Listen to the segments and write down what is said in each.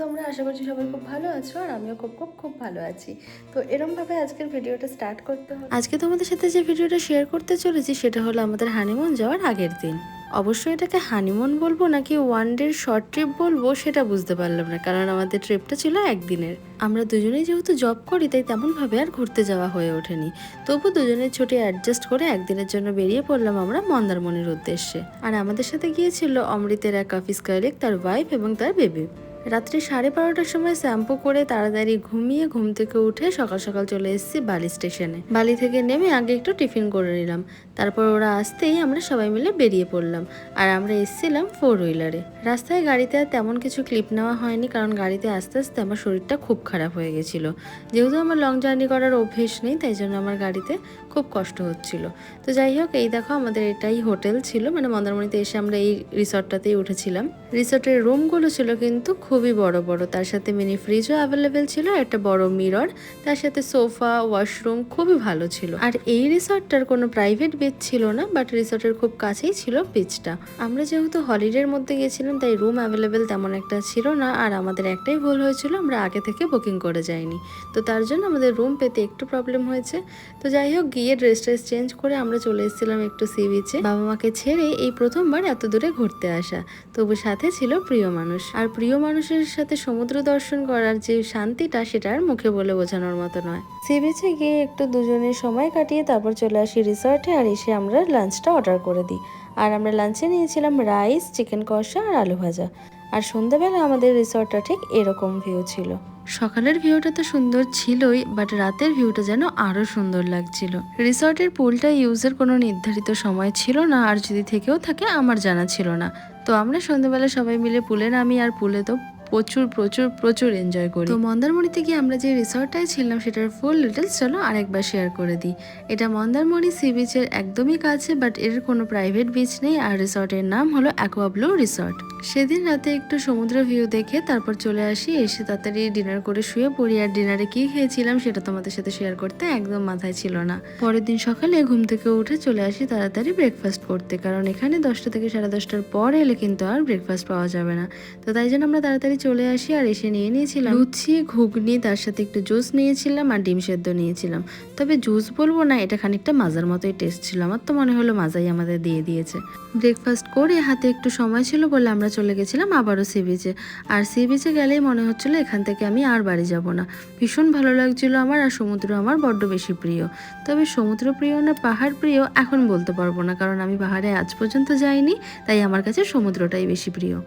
তোমরা? আশা করছি সবাই খুব ভালো আছো, আর আমিও খুব খুব খুব ভালো আছি। তো এরমভাবে আজকের ভিডিওটা স্টার্ট করতে হলো। আজকে তোমাদের সাথে যে ভিডিওটা শেয়ার করতে চলেছি সেটা হলো আমাদের হানিমুন যাওয়ার আগের দিন। অবশ্যই এটাকে হানিমুন বলবো নাকি ওয়ান ডের শর্ট ট্রিপ বলবো সেটা বুঝতে পারলাম না, কারণ আমাদের ট্রিপটা ছিল একদিনের। আমরা দুজনেই যেহেতু জব করি তাই তেমনভাবে আর ঘুরতে যাওয়া হয়ে ওঠেনি। তবু দুজনের ছুটি অ্যাডজাস্ট করে একদিনের জন্য বেরিয়ে পড়লাম আমরা মন্দারমণির উদ্দেশ্যে। আর আমাদের সাথে গিয়েছিল অমৃতের এক অফিস কলিগ, তার ওয়াইফ এবং তার বেবি। রাত্রি 12:30টার সময় শ্যাম্পু করে তাড়াতাড়ি ঘুমিয়ে ঘুম থেকে উঠে সকাল সকাল চলে এসেছি বালি স্টেশনে। বালি থেকে নেমে আগে একটু টিফিন করে নিলাম, তারপর ওরা আসতেই আমরা সবাই মিলে বেরিয়ে পড়লাম। আর আমরা এসেছিলাম 4 হুইলারে। রাস্তায় গাড়িতে আর তেমন কিছু ক্লিপ নেওয়া হয়নি, কারণ গাড়িতে আস্তে আস্তে আমার শরীরটা খুব খারাপ হয়ে গেছিলো। যেহেতু আমার লং জার্নি করার অভ্যেস নেই, তাই জন্য আমার গাড়িতে খুব কষ্ট হচ্ছিল। তো যাই হোক, এই দেখো আমাদের এটাই হোটেল ছিল, মানে মন্দারমণিতে এসে আমরা এই রিসর্টটাতেই উঠেছিলাম। রিসর্টের রুমগুলো ছিল কিন্তু খুবই বড় বড়, তার সাথে মিনি ফ্রিজও অ্যাভেলেবেল ছিল, একটা বড় মিরর, তার সাথে সোফা, ওয়াশরুম খুবই ভালো ছিল। আর এই রিসর্টটার কোনো প্রাইভেট বিচ ছিল না, বাট রিসর্টের খুব কাছেই ছিল বিচটা। আমরা যেহেতু হলিডের মধ্যে গেছিলাম তাই রুম অ্যাভেলেবেল তেমন একটা ছিল না, আর আমাদের একটাই ভুল হয়েছিল, আমরা আগে থেকে বুকিং করে যাইনি। তো তার জন্য আমাদের রুম পেতে একটু প্রবলেম হয়েছে। তো যাই হোক, গিয়ে ড্রেস চেঞ্জ করে আমরা চলে এসেছিলাম একটু সি বিচে। বাবা মাকে ছেড়ে এই প্রথমবার এত দূরে ঘুরতে আসা, তবু সাথে ছিল প্রিয় মানুষ। আর প্রিয় মানুষের সাথে সমুদ্র দর্শন করার যে শান্তিটা, সেটা আর মুখে বলে বোঝানোর মতো নয়। সি বিচে গিয়ে একটু দুজনের সময় কাটিয়ে তারপর চলে আসি রিসর্টে, আর এসে আমরা লাঞ্চটা অর্ডার করে দিই। আর আমরা লাঞ্চে নিয়েছিলাম রাইস, চিকেন কষা আর আলু ভাজা। আর সন্ধ্যাবেলা আমাদের রিসর্টটা ঠিক এরকম ভিউ ছিল। সকালের ভিউটা তো সুন্দর ছিলই, বাট রাতের ভিউটা যেন আরো সুন্দর লাগছিল। রিসর্টের পুলটা ইউজের কোনো নির্ধারিত সময় ছিল না, আর যদি থেকেও থাকে আমার জানা ছিল না। তো আমরা সন্ধ্যাবেলা সবাই মিলে পুলে নামি, আর পুলে তো প্রচুর প্রচুর প্রচুর এনজয় করি। তো মন্দারমণিতে গিয়ে আমরা যে রিসর্টটায় ছিলাম সেটার ফুল ডিটেলস চলো আরেকবার শেয়ার করে দিই। এটা মন্দারমণি সি বিচের একদমই কাছে, বাট এর কোনো প্রাইভেট বিচ নেই, আর রিসর্টের নাম হলো অ্যাকোয়া ব্লু রিসর্ট। সেদিন রাতে একটু সমুদ্র ভিউ দেখে তারপর চলে আসি, এসে তাড়াতাড়ি ডিনার করে শুয়ে পড়ি। আর ডিনারে কি খেয়েছিলাম সেটা তোমাদের সাথে শেয়ার করতে একদম মাথায় ছিল না। পরের দিন সকালে ঘুম থেকে উঠে চলে আসি তাড়াতাড়ি ব্রেকফাস্ট করতে, কারণ এখানে 10টা থেকে 10:30টার পর এলে কিন্তু আর ব্রেকফাস্ট পাওয়া যাবে না। তো তাই জন্য আমরা তাড়াতাড়ি চলে আসি, আর এসে নিয়েছিলাম লুচি, ঘুগনি, তার সাথে একটু জুস নিয়েছিলাম, আর ডিম সেদ্ধ নিয়েছিলাম। তবে জুস বলবো না, এটা খানিকটা মাজার মতোই টেস্ট ছিল, আমার তো মনে হলো মাজাই আমাদের দিয়ে দিয়েছে। ব্রেকফাস্ট করে হাতে একটু সময় ছিল বলে আমরা চলে গেছিলাম আবারও সি বিচে। আর সি বিচে গেলেই মনে হচ্ছিল এখান থেকে আমি আর বাড়ি যাব না। ভীষণ ভালো লাগছিল আমার, আর সমুদ্র আমার বড্ড বেশি প্রিয়। তবে সমুদ্র প্রিয় না পাহাড় প্রিয় এখন বলতে পারবো না, কারণ আমি পাহাড়ে আজ পর্যন্ত যাইনি, তাই আমার কাছে সমুদ্রটাই বেশি প্রিয়।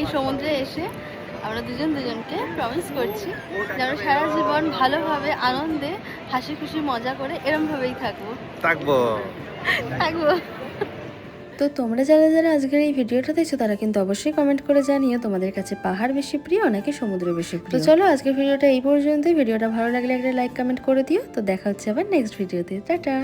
এই সমুদ্রে এসে আমরা দুজন দুজনকে প্রমিস করছি যে আমরা সারা জীবন ভালোভাবে আনন্দে হাসি খুশি মজা করে এরমভাবেই থাকবো। তো তোমরা যারা যারা আজকের এই ভিডিওটা দেখছো তারা কিন্তু অবশ্যই কমেন্ট করে জানিও তোমাদের কাছে পাহাড় বেশি প্রিয় নাকি সমুদ্র বেশি প্রিয়। তো চলো আজকের ভিডিওটা এই পর্যন্তই। ভিডিওটা ভালো লাগলে একটা লাইক কমেন্ট করে দিও। তো দেখা হচ্ছে আবার নেক্সট ভিডিওতে। টাটা।